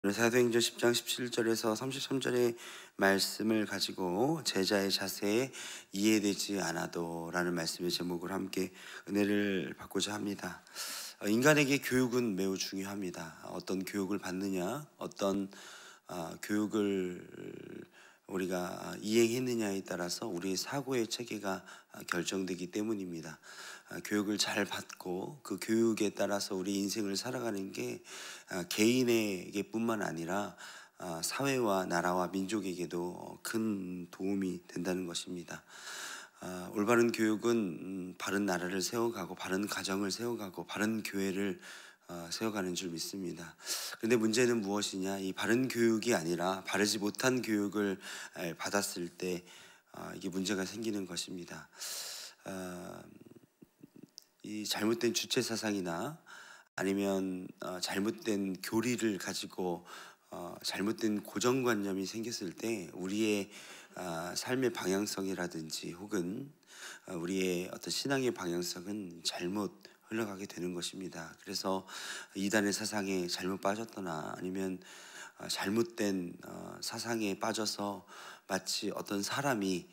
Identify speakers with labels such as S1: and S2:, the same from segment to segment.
S1: 사도행전 10장 17절에서 33절의 말씀을 가지고 제자의 자세에 이해되지 않아도 라는 말씀의 제목을 함께 은혜를 받고자 합니다. 인간에게 교육은 매우 중요합니다. 어떤 교육을 받느냐, 어떤 교육을 우리가 이행했느냐에 따라서 우리의 사고의 체계가 결정되기 때문입니다. 교육을 잘 받고 그 교육에 따라서 우리 인생을 살아가는 게 개인에게 뿐만 아니라 사회와 나라와 민족에게도 큰 도움이 된다는 것입니다. 올바른 교육은 바른 나라를 세워가고 바른 가정을 세워가고 바른 교회를 세워가는 줄 믿습니다. 그런데 문제는 무엇이냐? 이 바른 교육이 아니라 바르지 못한 교육을 받았을 때 이게 문제가 생기는 것입니다. 이 잘못된 주체 사상이나 아니면 잘못된 교리를 가지고 잘못된 고정관념이 생겼을 때 우리의 삶의 방향성이라든지 혹은 우리의 어떤 신앙의 방향성은 잘못 흘러가게 되는 것입니다. 그래서 이단의 사상에 잘못 빠졌거나 아니면 잘못된 사상에 빠져서 마치 어떤 사람이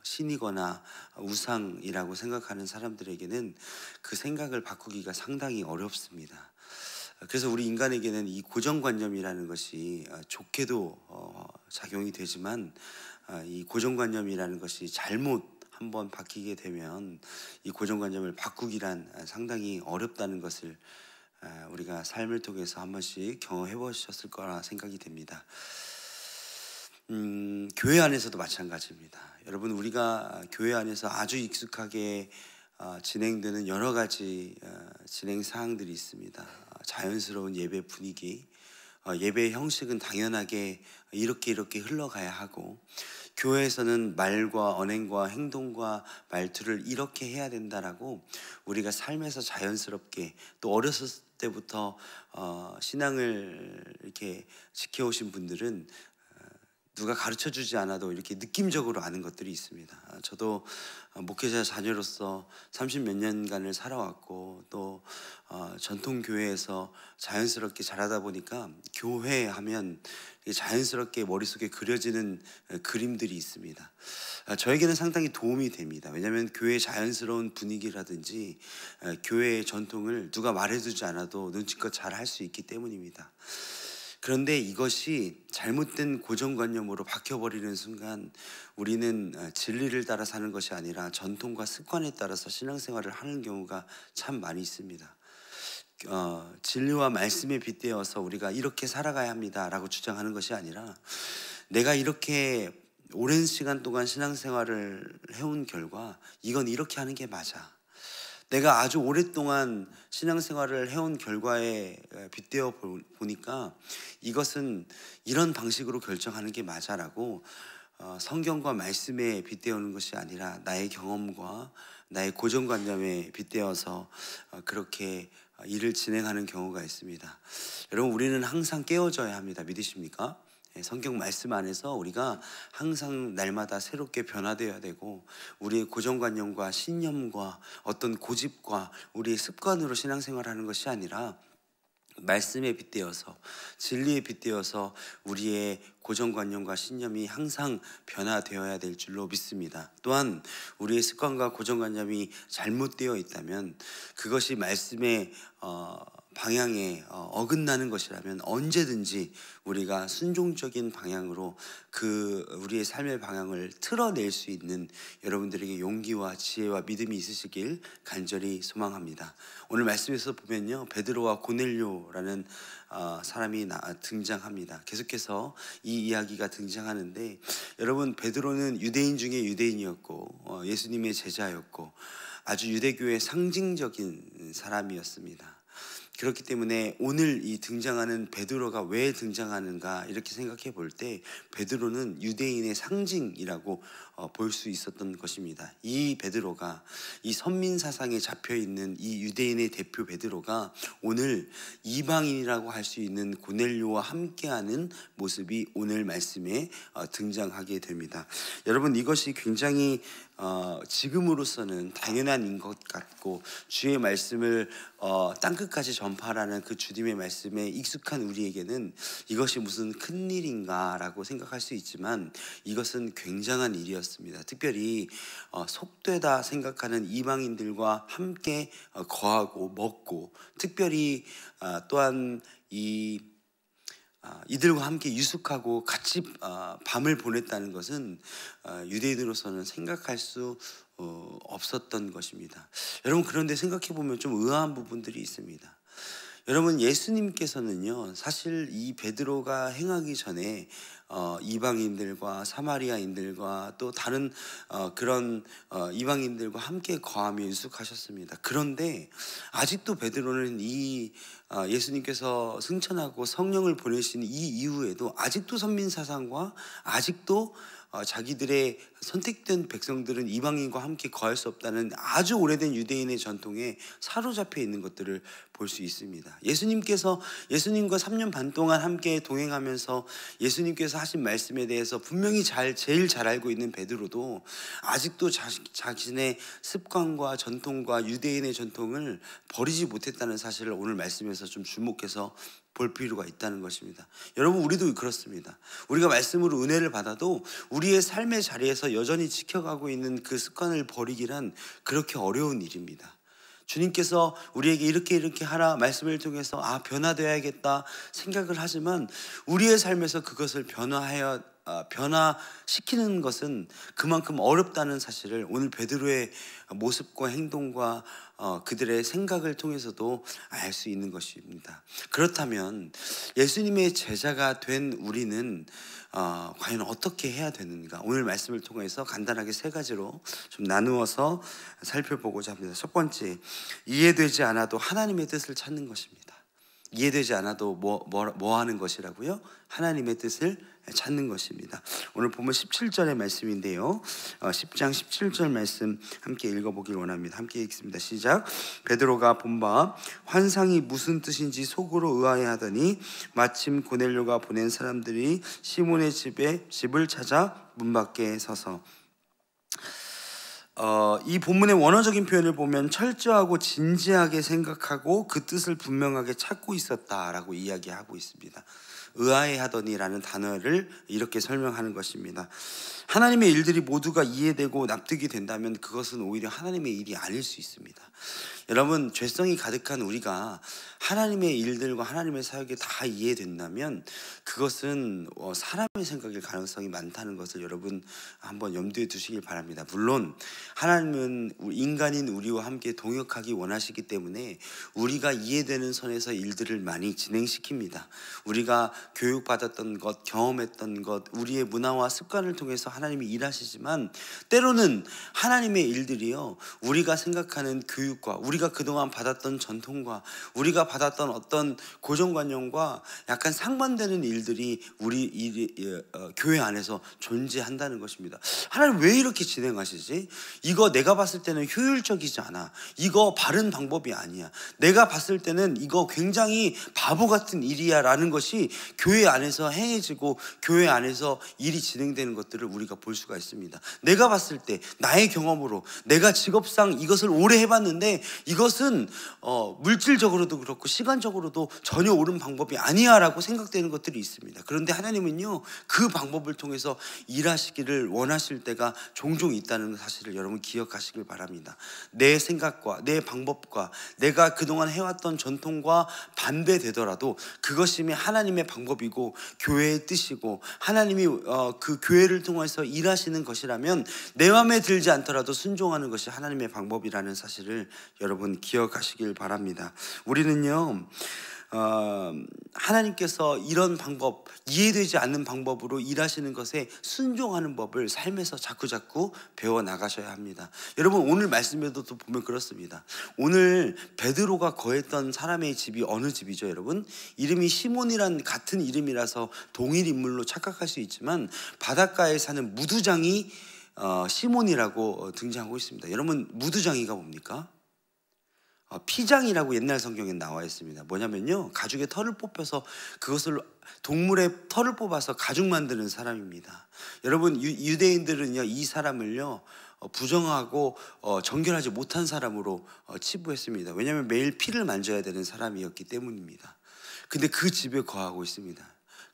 S1: 신이거나 우상이라고 생각하는 사람들에게는 그 생각을 바꾸기가 상당히 어렵습니다. 그래서 우리 인간에게는 이 고정관념이라는 것이 좋게도 작용이 되지만 이 고정관념이라는 것이 잘못 한번 바뀌게 되면 이 고정관념을 바꾸기란 상당히 어렵다는 것을 우리가 삶을 통해서 한 번씩 경험해 보셨을 거라 생각이 됩니다. 교회 안에서도 마찬가지입니다. 여러분, 우리가 교회 안에서 아주 익숙하게 진행되는 여러 가지 진행 사항들이 있습니다. 자연스러운 예배 분위기, 예배의 형식은 당연하게 이렇게 흘러가야 하고, 교회에서는 말과 언행과 행동과 말투를 이렇게 해야 된다라고 우리가 삶에서 자연스럽게, 또 어렸을 때부터 신앙을 이렇게 지켜오신 분들은 누가 가르쳐 주지 않아도 이렇게 느낌적으로 아는 것들이 있습니다. 저도 목회자 자녀로서 30몇 년간을 살아왔고, 또 전통교회에서 자연스럽게 자라다 보니까 교회 하면 자연스럽게 머릿속에 그려지는 그림들이 있습니다. 저에게는 상당히 도움이 됩니다. 왜냐하면 교회의 자연스러운 분위기라든지 교회의 전통을 누가 말해주지 않아도 눈치껏 잘 할 수 있기 때문입니다. 그런데 이것이 잘못된 고정관념으로 박혀버리는 순간 우리는 진리를 따라 사는 것이 아니라 전통과 습관에 따라서 신앙생활을 하는 경우가 참 많이 있습니다. 진리와 말씀에 빗대어서 우리가 이렇게 살아가야 합니다라고 주장하는 것이 아니라, 내가 이렇게 오랜 시간 동안 신앙생활을 해온 결과 이건 이렇게 하는 게 맞아, 내가 아주 오랫동안 신앙생활을 해온 결과에 빗대어 보니까 이것은 이런 방식으로 결정하는 게 맞아라고 성경과 말씀에 빗대어는 것이 아니라 나의 경험과 나의 고정관념에 빗대어서 그렇게 일을 진행하는 경우가 있습니다. 여러분, 우리는 항상 깨어져야 합니다. 믿으십니까? 성경 말씀 안에서 우리가 항상 날마다 새롭게 변화되어야 되고, 우리의 고정관념과 신념과 어떤 고집과 우리의 습관으로 신앙생활하는 것이 아니라 말씀에 빗대어서, 진리에 빗대어서 우리의 고정관념과 신념이 항상 변화되어야 될 줄로 믿습니다. 또한 우리의 습관과 고정관념이 잘못되어 있다면, 그것이 말씀의 방향에 어긋나는 것이라면 언제든지 우리가 순종적인 방향으로 우리의 삶의 방향을 틀어낼 수 있는 여러분들에게 용기와 지혜와 믿음이 있으시길 간절히 소망합니다. 오늘 말씀에서 보면요, 베드로와 고넬료라는 사람이 등장합니다. 계속해서 이 이야기가 등장하는데, 여러분, 베드로는 유대인 중에 유대인이었고 예수님의 제자였고 아주 유대교의 상징적인 사람이었습니다. 그렇기 때문에 오늘 이 등장하는 베드로가 왜 등장하는가 이렇게 생각해 볼 때, 베드로는 유대인의 상징이라고 볼 수 있었던 것입니다. 이 베드로가, 이 선민 사상에 잡혀 있는 이 유대인의 대표 베드로가 오늘 이방인이라고 할 수 있는 고넬료와 함께하는 모습이 오늘 말씀에 등장하게 됩니다. 여러분, 이것이 굉장히 지금으로서는 당연한 것 같고 주의 말씀을 땅끝까지 전파하라는 그 주님의 말씀에 익숙한 우리에게는 이것이 무슨 큰일인가라고 생각할 수 있지만 이것은 굉장한 일이었습니다. 특별히 속되다 생각하는 이방인들과 함께 거하고 먹고 특별히 또한 이들과 함께 유숙하고 같이 밤을 보냈다는 것은 유대인으로서는 생각할 수 없었던 것입니다. 여러분, 그런데 생각해 보면 좀 의아한 부분들이 있습니다. 여러분, 예수님께서는요 사실 이 베드로가 행하기 전에 이방인들과 사마리아인들과 또 다른 그런 이방인들과 함께 거하며 유숙하셨습니다. 그런데 아직도 베드로는 예수님께서 승천하고 성령을 보내신 이 이후에도 아직도 선민사상과 아직도 자기들의 선택된 백성들은 이방인과 함께 거할 수 없다는 아주 오래된 유대인의 전통에 사로잡혀 있는 것들을 볼 수 있습니다. 예수님과 3년 반 동안 함께 동행하면서 예수님께서 하신 말씀에 대해서 분명히 제일 잘 알고 있는 베드로도 아직도 자신의 습관과 전통과 유대인의 전통을 버리지 못했다는 사실을 오늘 말씀에서 좀 주목해서 볼 필요가 있다는 것입니다. 여러분, 우리도 그렇습니다. 우리가 말씀으로 은혜를 받아도 우리의 삶의 자리에서 여전히 지켜가고 있는 그 습관을 버리기란 그렇게 어려운 일입니다. 주님께서 우리에게 이렇게 하라 말씀을 통해서 변화되어야겠다 생각을 하지만 우리의 삶에서 그것을 변화시키는 것은 그만큼 어렵다는 사실을 오늘 베드로의 모습과 행동과 그들의 생각을 통해서도 알 수 있는 것입니다. 그렇다면 예수님의 제자가 된 우리는 과연 어떻게 해야 되는가? 오늘 말씀을 통해서 간단하게 세 가지로 좀 나누어서 살펴보고자 합니다. 첫 번째, 이해되지 않아도 하나님의 뜻을 찾는 것입니다. 이해되지 않아도 뭐 하는 것이라고요? 하나님의 뜻을 찾는 것입니다. 오늘 보면 17절의 말씀인데요. 10장 17절 말씀 함께 읽어보길 원합니다. 함께 읽습니다. 시작. 베드로가 본바 환상이 무슨 뜻인지 속으로 의아해하더니 마침 고넬료가 보낸 사람들이 시몬의 집을 찾아 문 밖에 서서 이 본문의 원어적인 표현을 보면 철저하고 진지하게 생각하고 그 뜻을 분명하게 찾고 있었다라고 이야기하고 있습니다. 의아해하더니라는 단어를 이렇게 설명하는 것입니다. 하나님의 일들이 모두가 이해되고 납득이 된다면 그것은 오히려 하나님의 일이 아닐 수 있습니다. 여러분, 죄성이 가득한 우리가 하나님의 일들과 하나님의 사역이 다 이해된다면 그것은 사람의 생각일 가능성이 많다는 것을 여러분 한번 염두에 두시길 바랍니다. 물론 하나님은 인간인 우리와 함께 동역하기 원하시기 때문에 우리가 이해되는 선에서 일들을 많이 진행시킵니다. 우리가 교육받았던 것, 경험했던 것, 우리의 문화와 습관을 통해서 하나님이 일하시지만 때로는 하나님의 일들이요 우리가 생각하는 교육과 우리가 그동안 받았던 전통과 우리가 받았던 어떤 고정관념과 약간 상반되는 일들이 우리 교회 안에서 존재한다는 것입니다. 하나님 왜 이렇게 진행하시지? 이거 내가 봤을 때는 효율적이지 않아. 이거 바른 방법이 아니야. 내가 봤을 때는 이거 굉장히 바보 같은 일이야 라는 것이 교회 안에서 행해지고 교회 안에서 일이 진행되는 것들을 우리가 볼 수가 있습니다. 내가 봤을 때 나의 경험으로 내가 직업상 이것을 오래 해봤는데 이것은 물질적으로도 그렇고 시간적으로도 전혀 옳은 방법이 아니야 라고 생각되는 것들이 있습니다. 그런데 하나님은요 그 방법을 통해서 일하시기를 원하실 때가 종종 있다는 사실을 여러분 기억하시길 바랍니다. 내 생각과 내 방법과 내가 그동안 해왔던 전통과 반대되더라도 그것이 하나님의 방법이고 교회의 뜻이고 하나님이 그 교회를 통해서 일하시는 것이라면 내 마음에 들지 않더라도 순종하는 것이 하나님의 방법이라는 사실을 여러분 기억하시길 바랍니다. 우리는요 하나님께서 이런 방법, 이해되지 않는 방법으로 일하시는 것에 순종하는 법을 삶에서 자꾸자꾸 배워나가셔야 합니다. 여러분 오늘 말씀에도 또 보면 그렇습니다. 오늘 베드로가 거했던 사람의 집이 어느 집이죠 여러분? 이름이 시몬이란 같은 이름이라서 동일 인물로 착각할 수 있지만 바닷가에 사는 무두장이 시몬이라고 등장하고 있습니다. 여러분 무두장이가 뭡니까? 피장이라고 옛날 성경에 나와 있습니다. 뭐냐면요 가죽의 털을 뽑혀서 그것을 동물의 털을 뽑아서 가죽 만드는 사람입니다. 여러분 유대인들은요 이 사람을요 부정하고 정결하지 못한 사람으로 치부했습니다. 왜냐하면 매일 피를 만져야 되는 사람이었기 때문입니다. 근데 그 집에 거하고 있습니다.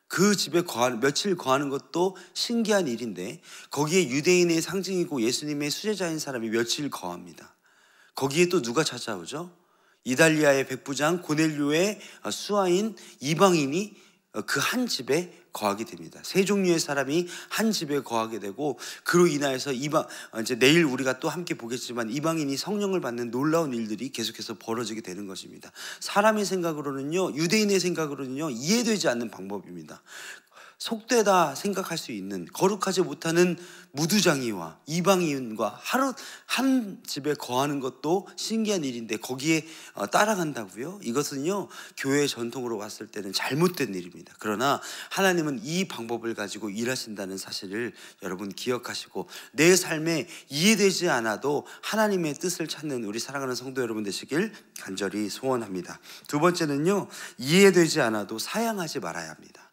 S1: 그 집에 며칠 거하는 것도 신기한 일인데, 거기에 유대인의 상징이고 예수님의 수제자인 사람이 며칠 거합니다. 거기에 또 누가 찾아오죠? 이달리아의 백부장 고넬료의 수하인 이방인이 그 한 집에 거하게 됩니다. 세 종류의 사람이 한 집에 거하게 되고, 그로 인하여서 이제 내일 우리가 또 함께 보겠지만 이방인이 성령을 받는 놀라운 일들이 계속해서 벌어지게 되는 것입니다. 사람의 생각으로는요, 유대인의 생각으로는요, 이해되지 않는 방법입니다. 속되다 생각할 수 있는, 거룩하지 못하는 무두장이와 이방인과 하루 한 집에 거하는 것도 신기한 일인데 거기에 따라간다고요? 이것은요, 교회의 전통으로 봤을 때는 잘못된 일입니다. 그러나 하나님은 이 방법을 가지고 일하신다는 사실을 여러분 기억하시고, 내 삶에 이해되지 않아도 하나님의 뜻을 찾는 우리 사랑하는 성도 여러분 되시길 간절히 소원합니다. 두 번째는요, 이해되지 않아도 사양하지 말아야 합니다.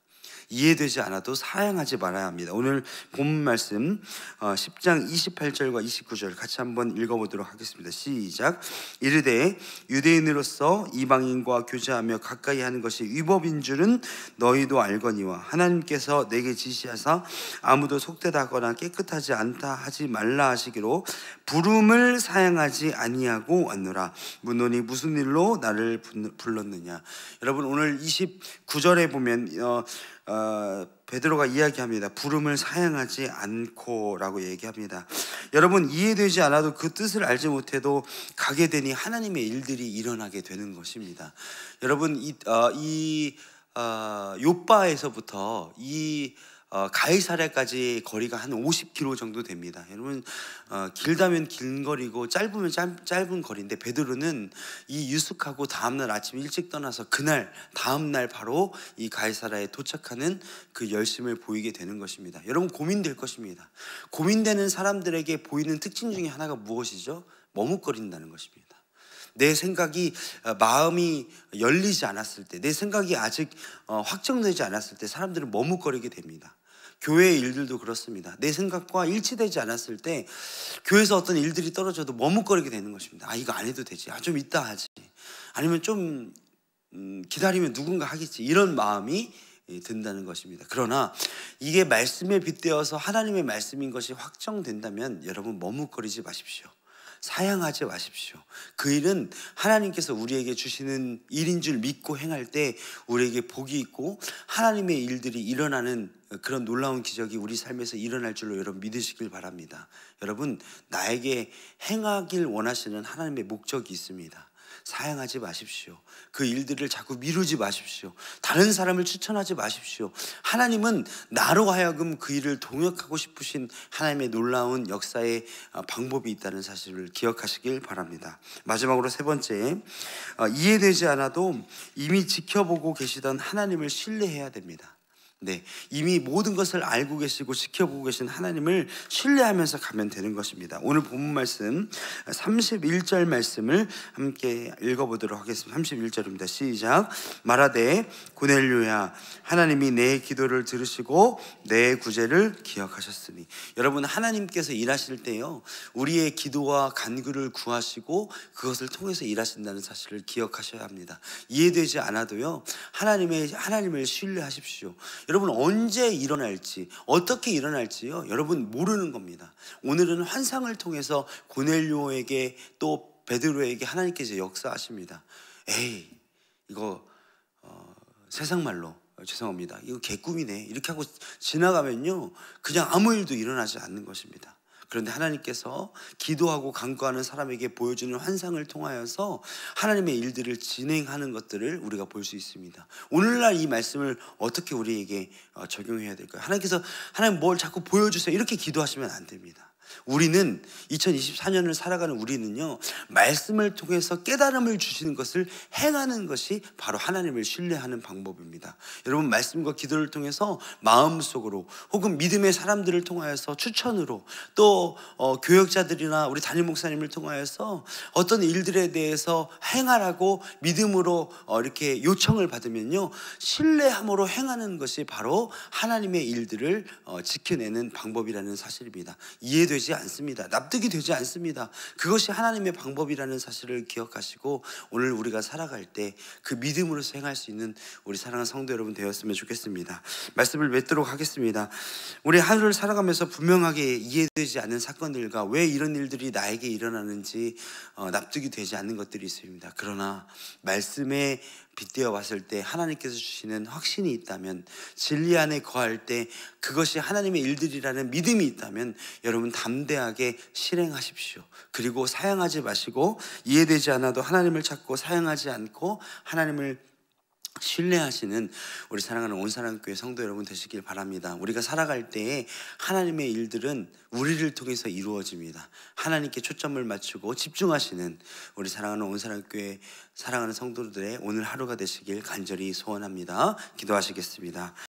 S1: 이해되지 않아도 사양하지 말아야 합니다. 오늘 본 말씀 10장 28절과 29절 같이 한번 읽어보도록 하겠습니다. 시작. 이르되 유대인으로서 이방인과 교제하며 가까이 하는 것이 위법인 줄은 너희도 알거니와 하나님께서 내게 지시하사 아무도 속되다 하거나 깨끗하지 않다 하지 말라 하시기로 부름을 사양하지 아니하고 왔노라. 문노니 무슨 일로 나를 불렀느냐. 여러분, 오늘 29절에 보면 베드로가 이야기합니다. 부름을 사양하지 않고라고 얘기합니다. 여러분, 이해되지 않아도 그 뜻을 알지 못해도 가게 되니 하나님의 일들이 일어나게 되는 것입니다. 여러분, 욥바에서부터 가이사랴까지 거리가 한 50km 정도 됩니다. 여러분, 길다면 긴 거리고 짧으면 짧은 거리인데, 베드로는 이 유숙하고 다음날 아침 일찍 떠나서 그날 다음날 바로 이 가이사랴에 도착하는 그 열심을 보이게 되는 것입니다. 여러분, 고민될 것입니다. 고민되는 사람들에게 보이는 특징 중에 하나가 무엇이죠? 머뭇거린다는 것입니다. 내 생각이, 마음이 열리지 않았을 때, 내 생각이 아직 확정되지 않았을 때 사람들은 머뭇거리게 됩니다. 교회의 일들도 그렇습니다. 내 생각과 일치되지 않았을 때 교회에서 어떤 일들이 떨어져도 머뭇거리게 되는 것입니다. 이거 안 해도 되지, 좀 이따 하지, 아니면 좀 기다리면 누군가 하겠지, 이런 마음이 든다는 것입니다. 그러나 이게 말씀에 빗대어서 하나님의 말씀인 것이 확정된다면 여러분, 머뭇거리지 마십시오. 사양하지 마십시오. 그 일은 하나님께서 우리에게 주시는 일인 줄 믿고 행할 때 우리에게 복이 있고 하나님의 일들이 일어나는 그런 놀라운 기적이 우리 삶에서 일어날 줄로 여러분 믿으시길 바랍니다. 여러분, 나에게 행하길 원하시는 하나님의 목적이 있습니다. 사양하지 마십시오. 그 일들을 자꾸 미루지 마십시오. 다른 사람을 추천하지 마십시오. 하나님은 나로 하여금 그 일을 동역하고 싶으신 하나님의 놀라운 역사의 방법이 있다는 사실을 기억하시길 바랍니다. 마지막으로 세 번째, 이해되지 않아도 이미 지켜보고 계시던 하나님을 신뢰해야 됩니다. 네, 이미 모든 것을 알고 계시고 지켜보고 계신 하나님을 신뢰하면서 가면 되는 것입니다. 오늘 본문 말씀 31절 말씀을 함께 읽어보도록 하겠습니다. 31절입니다. 시작. 말하되 고넬료야, 하나님이 내 기도를 들으시고 내 구제를 기억하셨으니. 여러분, 하나님께서 일하실 때요, 우리의 기도와 간구를 구하시고 그것을 통해서 일하신다는 사실을 기억하셔야 합니다. 이해되지 않아도요, 하나님을 신뢰하십시오. 여러분, 언제 일어날지, 어떻게 일어날지요, 여러분 모르는 겁니다. 오늘은 환상을 통해서 고넬료에게 또 베드로에게 하나님께서 역사하십니다. 이거 세상 말로 죄송합니다, 이거 개꿈이네, 이렇게 하고 지나가면요, 그냥 아무 일도 일어나지 않는 것입니다. 그런데 하나님께서 기도하고 간구하는 사람에게 보여주는 환상을 통하여서 하나님의 일들을 진행하는 것들을 우리가 볼 수 있습니다. 오늘날 이 말씀을 어떻게 우리에게 적용해야 될까요? 하나님 뭘 자꾸 보여주세요, 이렇게 기도하시면 안 됩니다. 우리는 2024년을 살아가는 우리는요, 말씀을 통해서 깨달음을 주시는 것을 행하는 것이 바로 하나님을 신뢰하는 방법입니다. 여러분, 말씀과 기도를 통해서 마음속으로 혹은 믿음의 사람들을 통하여서 추천으로, 또 교역자들이나 우리 담임 목사님을 통하여서 어떤 일들에 대해서 행하라고 믿음으로 이렇게 요청을 받으면요, 신뢰함으로 행하는 것이 바로 하나님의 일들을 지켜내는 방법이라는 사실입니다. 이해되지 되지 않습니다. 납득이 되지 않습니다. 그것이 하나님의 방법이라는 사실을 기억하시고 오늘 우리가 살아갈 때 그 믿음으로서 행할 수 있는 우리 사랑하는 성도 여러분 되었으면 좋겠습니다. 말씀을 맺도록 하겠습니다. 우리 하루를 살아가면서 분명하게 이해되지 않는 사건들과 왜 이런 일들이 나에게 일어나는지 납득이 되지 않는 것들이 있습니다. 그러나 말씀에 빗대어 봤을 때 하나님께서 주시는 확신이 있다면, 진리 안에 거할 때 그것이 하나님의 일들이라는 믿음이 있다면 여러분 담대하게 실행하십시오. 그리고 사양하지 마시고, 이해되지 않아도 하나님을 찾고 사양하지 않고 하나님을 신뢰하시는 우리 사랑하는 온사랑교회 성도 여러분 되시길 바랍니다. 우리가 살아갈 때에 하나님의 일들은 우리를 통해서 이루어집니다. 하나님께 초점을 맞추고 집중하시는 우리 사랑하는 온사랑교회 사랑하는 성도들의 오늘 하루가 되시길 간절히 소원합니다. 기도하시겠습니다.